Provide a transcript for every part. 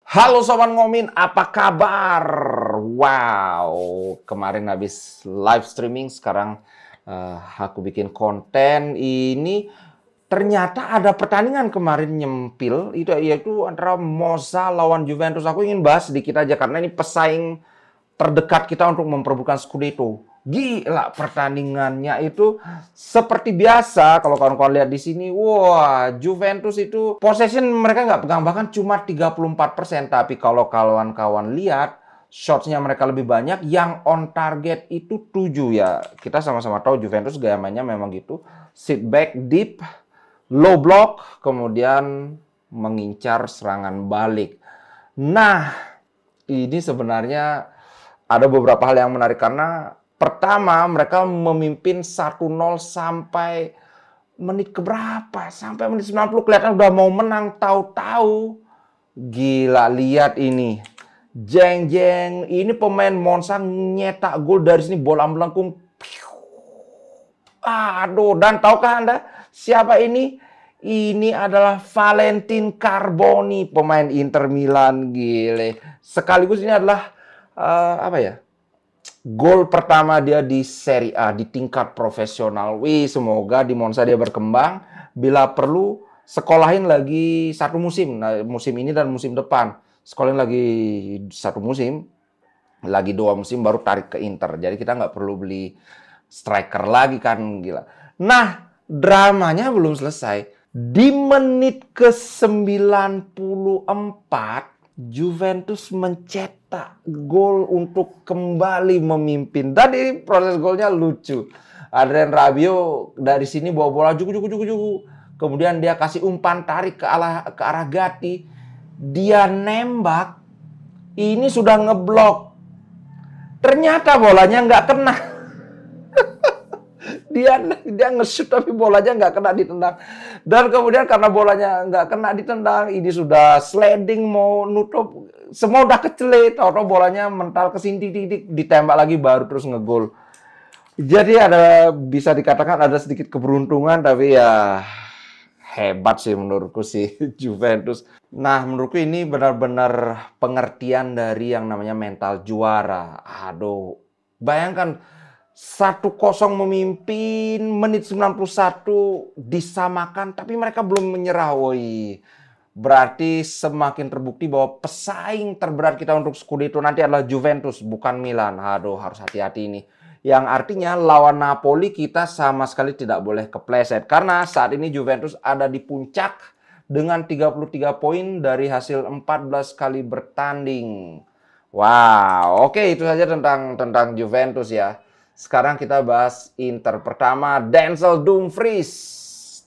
Halo Sobat Ngomin, apa kabar? Wow, kemarin habis live streaming, sekarang aku bikin konten ini. Ternyata ada pertandingan kemarin nyempil, itu yaitu antara Monza lawan Juventus. Aku ingin bahas sedikit aja karena ini pesaing terdekat kita untuk memperebutkan Scudetto. Gila pertandingannya itu seperti biasa. Kalau kawan-kawan lihat di sini, wah Juventus itu possession mereka nggak pegang, bahkan cuma 34%. Tapi kalau kawan-kawan lihat shotsnya mereka lebih banyak, yang on target itu 7 ya. Kita sama-sama tahu Juventus gaya mainnya memang gitu. Sit back deep, low block, kemudian mengincar serangan balik. Nah, ini sebenarnya ada beberapa hal yang menarik karena pertama mereka memimpin 1-0 sampai menit keberapa? Sampai menit 90 kelihatan udah mau menang, tahu-tahu gila, lihat ini. Jeng-jeng, ini pemain Monza nyetak gol dari sini, bola melengkung. Aduh, dan tahukah Anda siapa ini? Ini adalah Valentin Carboni, pemain Inter Milan, gile. Sekaligus ini adalah apa ya? Gol pertama dia di Serie A, di tingkat profesional. Wih, semoga di Monza dia berkembang. Bila perlu, sekolahin lagi satu musim. Nah, musim ini dan musim depan. Sekolahin lagi satu musim, lagi 2 musim baru tarik ke Inter. Jadi kita nggak perlu beli striker lagi kan, gila. Nah, dramanya belum selesai. Di menit ke-94, Juventus mencetak gol untuk kembali memimpin. Dan ini proses golnya lucu. Adrien Rabiot dari sini bawa bola jugu. Kemudian dia kasih umpan tarik ke arah Gatti. Dia nembak. Ini sudah ngeblok. Ternyata bolanya nggak kena. Dia nge-shoot tapi bolanya nggak kena ditendang. Dan kemudian karena bolanya nggak kena ditendang, ini sudah sliding mau nutup, semua udah kecelit, tahu bolanya mental ke sini, ditembak lagi baru terus ngegol. Jadi ada, bisa dikatakan ada sedikit keberuntungan, tapi ya hebat sih menurutku sih Juventus. Nah, menurutku ini benar-benar pengertian dari yang namanya mental juara. Aduh, bayangkan 1-0 memimpin, menit 91 disamakan, tapi mereka belum menyerah. Woi, berarti semakin terbukti bahwa pesaing terberat kita untuk Scudetto nanti adalah Juventus, bukan Milan. Aduh, harus hati-hati ini. Yang artinya lawan Napoli kita sama sekali tidak boleh kepleset. Karena saat ini Juventus ada di puncak dengan 33 poin dari hasil 14 kali bertanding. Wow, oke, itu saja tentang Juventus ya. Sekarang kita bahas Inter. Pertama, Denzel Dumfries.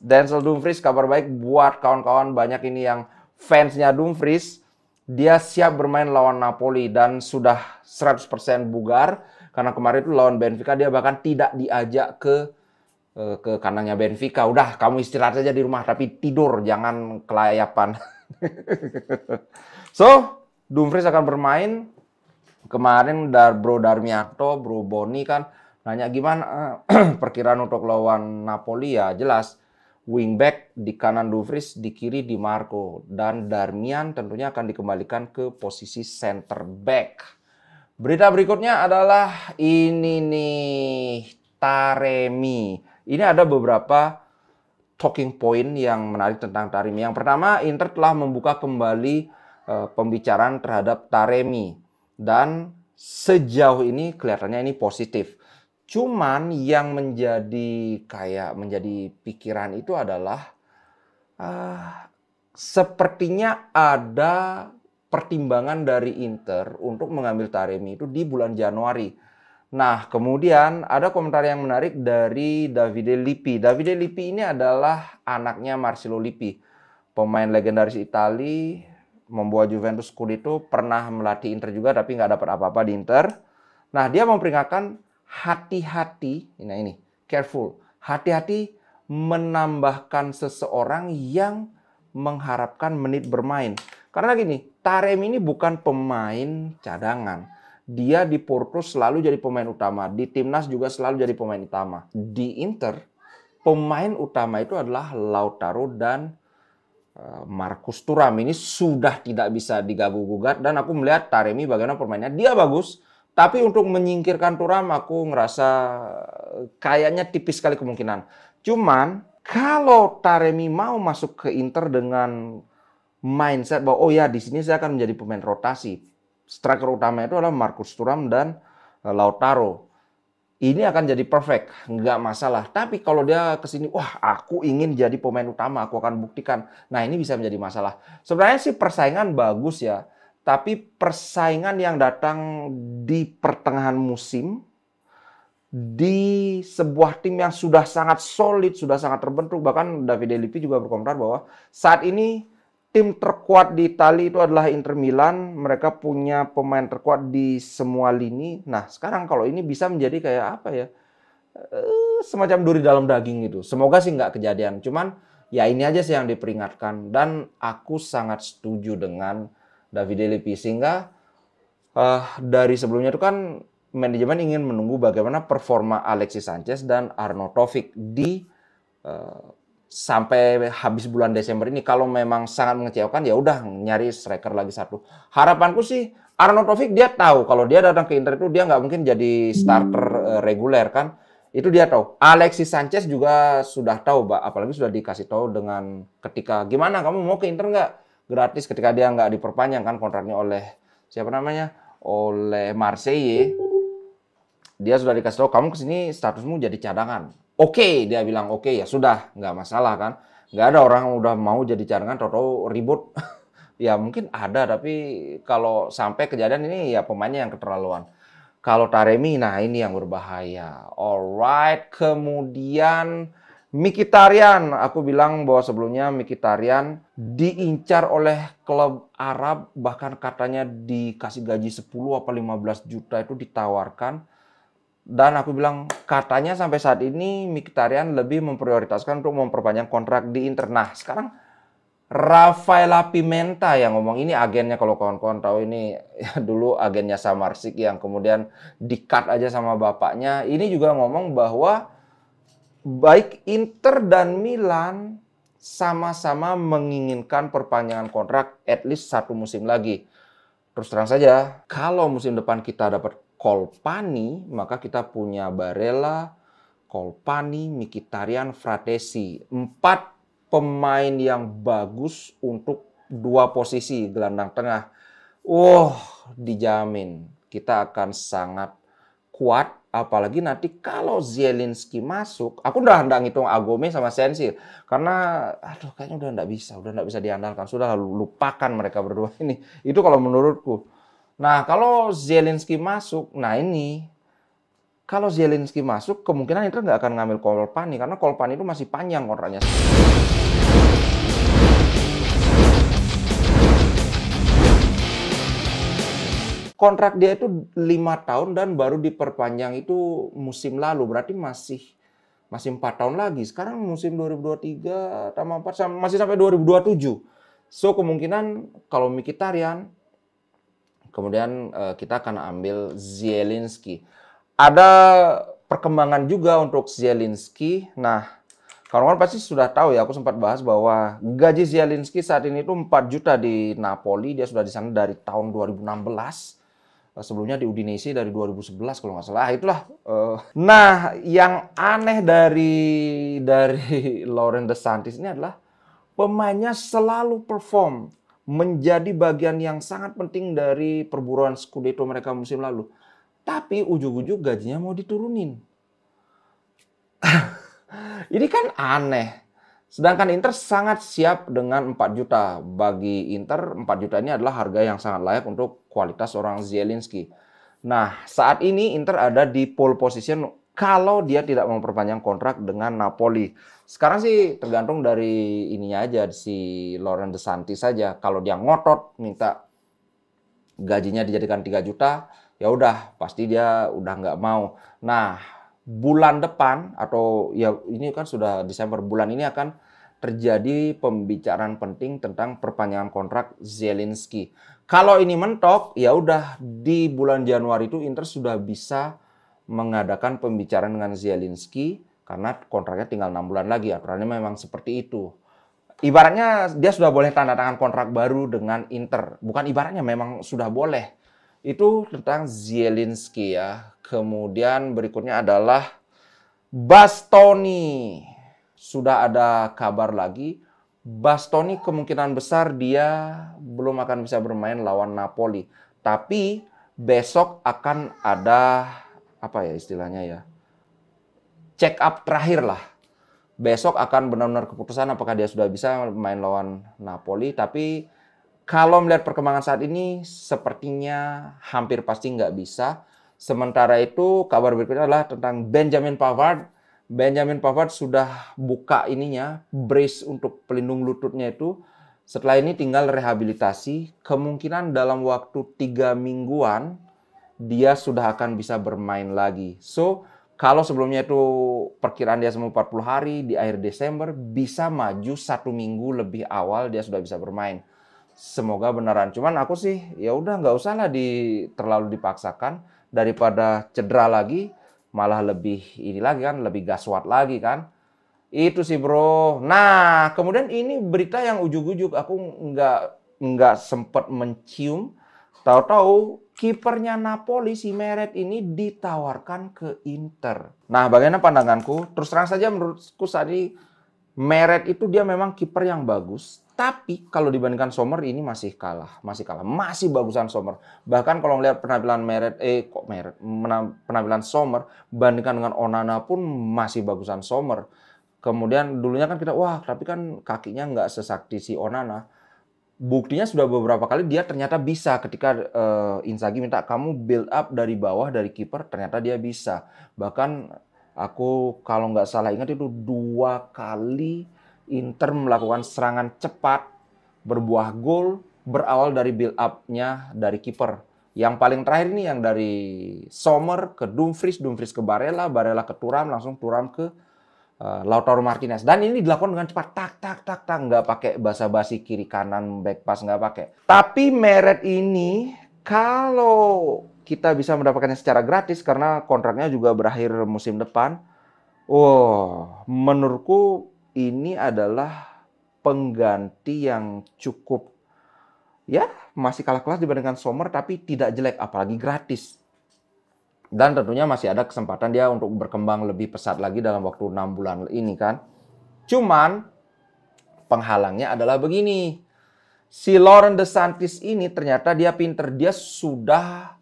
Denzel Dumfries, kabar baik buat kawan-kawan banyak ini yang fansnya Dumfries. Dia siap bermain lawan Napoli dan sudah 100% bugar. Karena kemarin itu lawan Benfica dia bahkan tidak diajak ke kandangnya Benfica. Udah, kamu istirahat saja di rumah tapi tidur, jangan kelayapan. So, Dumfries akan bermain. Kemarin Bro Darmianto, Bro Boni kan nanya gimana perkiraan untuk lawan Napoli, ya jelas wingback di kanan Dumfries, di kiri Di Marco, dan Darmian tentunya akan dikembalikan ke posisi center back. Berita berikutnya adalah ini nih, Taremi. Ini ada beberapa talking point yang menarik tentang Taremi. Yang pertama, Inter telah membuka kembali pembicaraan terhadap Taremi. Dan sejauh ini kelihatannya ini positif. Cuman yang menjadi pikiran itu adalah sepertinya ada pertimbangan dari Inter untuk mengambil Taremi itu di bulan Januari. Nah, kemudian ada komentar yang menarik dari Davide Lippi. Davide Lippi ini adalah anaknya Marcelo Lippi, pemain legendaris Italia, membawa Juventus Scudetto, pernah melatih Inter juga tapi nggak dapat apa-apa di Inter. Nah, dia memperingatkan hati-hati, ini careful, hati-hati menambahkan seseorang yang mengharapkan menit bermain. Karena gini, Taremi ini bukan pemain cadangan. Dia di Porto selalu jadi pemain utama, di Timnas juga selalu jadi pemain utama. Di Inter, pemain utama itu adalah Lautaro dan Marcus Thuram ini sudah tidak bisa diganggu-gugat, dan aku melihat Taremi bagaimana permainnya. Dia bagus, tapi untuk menyingkirkan Thuram aku ngerasa kayaknya tipis sekali kemungkinan. Cuman kalau Taremi mau masuk ke Inter dengan mindset bahwa oh ya di sini saya akan menjadi pemain rotasi, striker utama itu adalah Marcus Thuram dan Lautaro. Ini akan jadi perfect, nggak masalah. Tapi kalau dia ke sini, wah aku ingin jadi pemain utama, aku akan buktikan. Nah ini bisa menjadi masalah. Sebenarnya sih persaingan bagus ya, tapi persaingan yang datang di pertengahan musim, di sebuah tim yang sudah sangat solid, sudah sangat terbentuk. Bahkan Davide Lippi juga berkomentar bahwa saat ini tim terkuat di Italia itu adalah Inter Milan. Mereka punya pemain terkuat di semua lini. Nah, sekarang kalau ini bisa menjadi kayak apa ya? Semacam duri dalam daging gitu. Semoga sih nggak kejadian. Cuman ya ini aja sih yang diperingatkan. Dan aku sangat setuju dengan Davide Lippi. Sehingga dari sebelumnya itu kan manajemen ingin menunggu bagaimana performa Alexis Sanchez dan Arnautovic di sampai habis bulan Desember ini. Kalau memang sangat mengecewakan ya udah nyari striker lagi satu. Harapanku sih Arnautovic dia tahu kalau dia datang ke Inter itu dia nggak mungkin jadi starter reguler kan. Itu dia tahu. Alexis Sanchez juga sudah tahu, apalagi sudah dikasih tahu dengan ketika gimana kamu mau ke Inter nggak? Gratis ketika dia nggak diperpanjang kan kontraknya oleh siapa namanya? Oleh Marseille. Dia sudah dikasih tahu kamu kesini statusmu jadi cadangan. Oke, dia bilang oke, ya sudah, nggak masalah kan. Nggak ada orang yang udah mau jadi cadangan, tahu-tahu ribut. Ya mungkin ada, tapi kalau sampai kejadian ini ya pemainnya yang keterlaluan. Kalau Taremi, nah ini yang berbahaya. Alright, kemudian Mkhitaryan. Aku bilang bahwa sebelumnya Mkhitaryan diincar oleh klub Arab, bahkan katanya dikasih gaji 10 apa 15 juta itu ditawarkan. Dan aku bilang katanya sampai saat ini Mkhitaryan lebih memprioritaskan untuk memperpanjang kontrak di Inter. Nah sekarang Rafaela Pimenta yang ngomong, ini agennya kalau kawan-kawan tahu ini ya, dulu agennya Samarsik yang kemudian di-cut aja sama bapaknya. Ini juga ngomong bahwa baik Inter dan Milan sama-sama menginginkan perpanjangan kontrak at least 1 musim lagi. Terus terang saja, kalau musim depan kita dapat Colpani, maka kita punya Barella, Colpani, Mkhitaryan, Fratesi. 4 pemain yang bagus untuk 2 posisi gelandang tengah. Dijamin kita akan sangat kuat. Apalagi nanti kalau Zielinski masuk, aku udah hendak ngitung Agome sama Sensi. Karena, aduh kayaknya udah nggak bisa diandalkan. Sudah lupakan mereka berdua ini. Itu kalau menurutku. Nah, kalau Zielinski masuk, nah ini, kalau Zielinski masuk, kemungkinan Inter nggak akan ngambil Colpani, karena Colpani itu masih panjang kontraknya. Kontrak dia itu 5 tahun dan baru diperpanjang itu musim lalu, berarti masih 4 tahun lagi. Sekarang musim 2023 tambah 4 masih sampai 2027. So kemungkinan kalau Mkhitaryan kemudian kita akan ambil Zielinski. Ada perkembangan juga untuk Zielinski. Nah, kawan-kawan pasti sudah tahu ya, aku sempat bahas bahwa gaji Zielinski saat ini itu 4 juta di Napoli. Dia sudah di sana dari tahun 2016. Sebelumnya di Udinese dari 2011 kalau nggak salah. Itulah. Nah, yang aneh dari Laurent De Santis ini adalah pemainnya selalu perform, menjadi bagian yang sangat penting dari perburuan Scudetto mereka musim lalu. Tapi ujung-ujung gajinya mau diturunin. Ini kan aneh. Sedangkan Inter sangat siap dengan 4 juta. Bagi Inter, 4 juta ini adalah harga yang sangat layak untuk kualitas seorang Zielinski. Nah, saat ini Inter ada di pole position kalau dia tidak memperpanjang kontrak dengan Napoli. Sekarang sih tergantung dari ininya aja, si Laurent De Santis saja. Kalau dia ngotot minta gajinya dijadikan 3 juta, ya udah pasti dia udah nggak mau. Nah, bulan depan atau ya ini kan sudah Desember, bulan ini akan terjadi pembicaraan penting tentang perpanjangan kontrak Zielinski. Kalau ini mentok, ya udah di bulan Januari itu Inter sudah bisa mengadakan pembicaraan dengan Zielinski karena kontraknya tinggal 6 bulan lagi. Aturannya memang seperti itu. ibaratnya dia sudah boleh tanda tangan kontrak baru dengan Inter. Bukan ibaratnya, memang sudah boleh. Itu tentang Zielinski ya. Kemudian berikutnya adalah Bastoni. Sudah ada kabar lagi. Bastoni kemungkinan besar dia belum akan bisa bermain lawan Napoli. Tapi besok akan ada, apa ya istilahnya ya, check up terakhir lah. Besok akan benar-benar keputusan apakah dia sudah bisa main lawan Napoli. Tapi kalau melihat perkembangan saat ini, sepertinya hampir pasti nggak bisa. Sementara itu, kabar berikutnya adalah tentang Benjamin Pavard. Benjamin Pavard sudah buka ininya, brace untuk pelindung lututnya itu. Setelah ini tinggal rehabilitasi. Kemungkinan dalam waktu 3 mingguan, dia sudah akan bisa bermain lagi. So, kalau sebelumnya itu perkiraan dia semua 40 hari, di akhir Desember bisa maju 1 minggu lebih awal dia sudah bisa bermain. Semoga beneran. Cuman aku sih ya udah nggak usah lah terlalu dipaksakan, daripada cedera lagi malah lebih ini lagi kan, lebih gaswat lagi kan. Itu sih bro. Nah kemudian ini berita yang ujuk-ujuk aku nggak sempet mencium. Tahu-tahu kipernya Napoli si Meret ini ditawarkan ke Inter. Nah, bagaimana pandanganku? Terus terang saja menurutku saat ini Meret itu dia memang kiper yang bagus, tapi kalau dibandingkan Sommer ini masih kalah, masih bagusan Sommer. Bahkan kalau melihat penampilan penampilan Sommer bandingkan dengan Onana pun masih bagusan Sommer. Kemudian dulunya kan kita wah, tapi kan kakinya nggak sesakti si Onana. Buktinya sudah beberapa kali dia ternyata bisa ketika Inzaghi minta kamu build up dari bawah dari kiper, ternyata dia bisa. Bahkan aku kalau nggak salah ingat itu 2 kali Inter melakukan serangan cepat berbuah gol berawal dari build up-nya dari kiper. Yang paling terakhir ini yang dari Sommer ke Dumfries, Dumfries ke Barella, Barella ke Thuram, langsung Thuram ke Lautaro Martinez. Dan ini dilakukan dengan cepat, tak, nggak pakai basa-basi kiri kanan back pass, nggak pakai. Tapi Meret ini kalau kita bisa mendapatkannya secara gratis karena kontraknya juga berakhir musim depan, menurutku ini adalah pengganti yang cukup ya masih kalah kelas dibandingkan Sommer tapi tidak jelek, apalagi gratis. Dan tentunya masih ada kesempatan dia untuk berkembang lebih pesat lagi dalam waktu 6 bulan ini kan. Cuman penghalangnya adalah begini. Si Laurent De Santis ini ternyata dia pinter. Dia sudah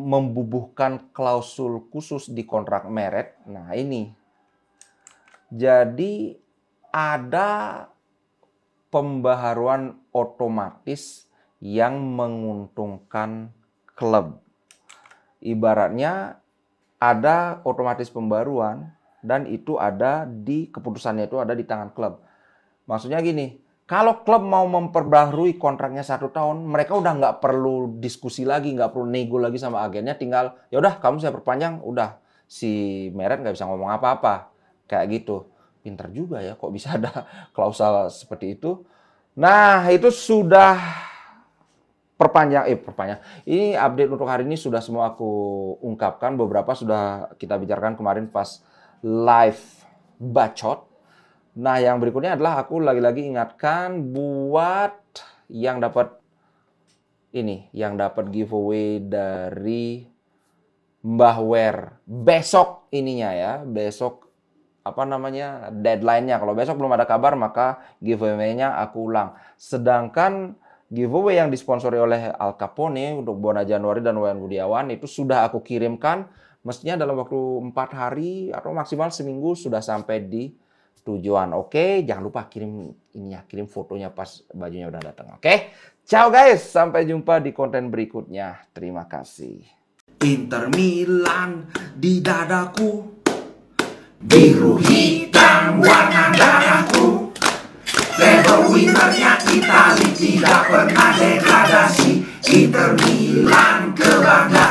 membubuhkan klausul khusus di kontrak Meret. Nah ini. Jadi ada pembaharuan otomatis yang menguntungkan klub. Ibaratnya ada otomatis pembaruan dan itu ada di keputusannya itu ada di tangan klub. Maksudnya gini, kalau klub mau memperbaharui kontraknya 1 tahun, mereka udah nggak perlu diskusi lagi, nggak perlu nego lagi sama agennya, tinggal ya udah kamu saya perpanjang, udah si Meret nggak bisa ngomong apa-apa kayak gitu. Pinter juga ya, kok bisa ada klausul seperti itu. Nah itu sudah perpanjang. Ini update untuk hari ini sudah semua aku ungkapkan. Beberapa sudah kita bicarakan kemarin pas live bacot. Nah, yang berikutnya adalah aku lagi-lagi ingatkan buat yang dapat giveaway dari Mbah Wer. Besok ininya ya, besok deadline-nya. Kalau besok belum ada kabar maka giveaway-nya aku ulang. Sedangkan giveaway yang disponsori oleh Al Capone untuk Bona Januari dan Wayan Budiawan itu sudah aku kirimkan. Mestinya dalam waktu 4 hari atau maksimal seminggu sudah sampai di tujuan. Oke, jangan lupa kirim fotonya pas bajunya udah datang. Oke, ciao guys, sampai jumpa di konten berikutnya. Terima kasih. Inter Milan di dadaku, biru hitam warna darahku. Level winnernya Itali tidak pernah degradasi. Inter Milan kebanggaan.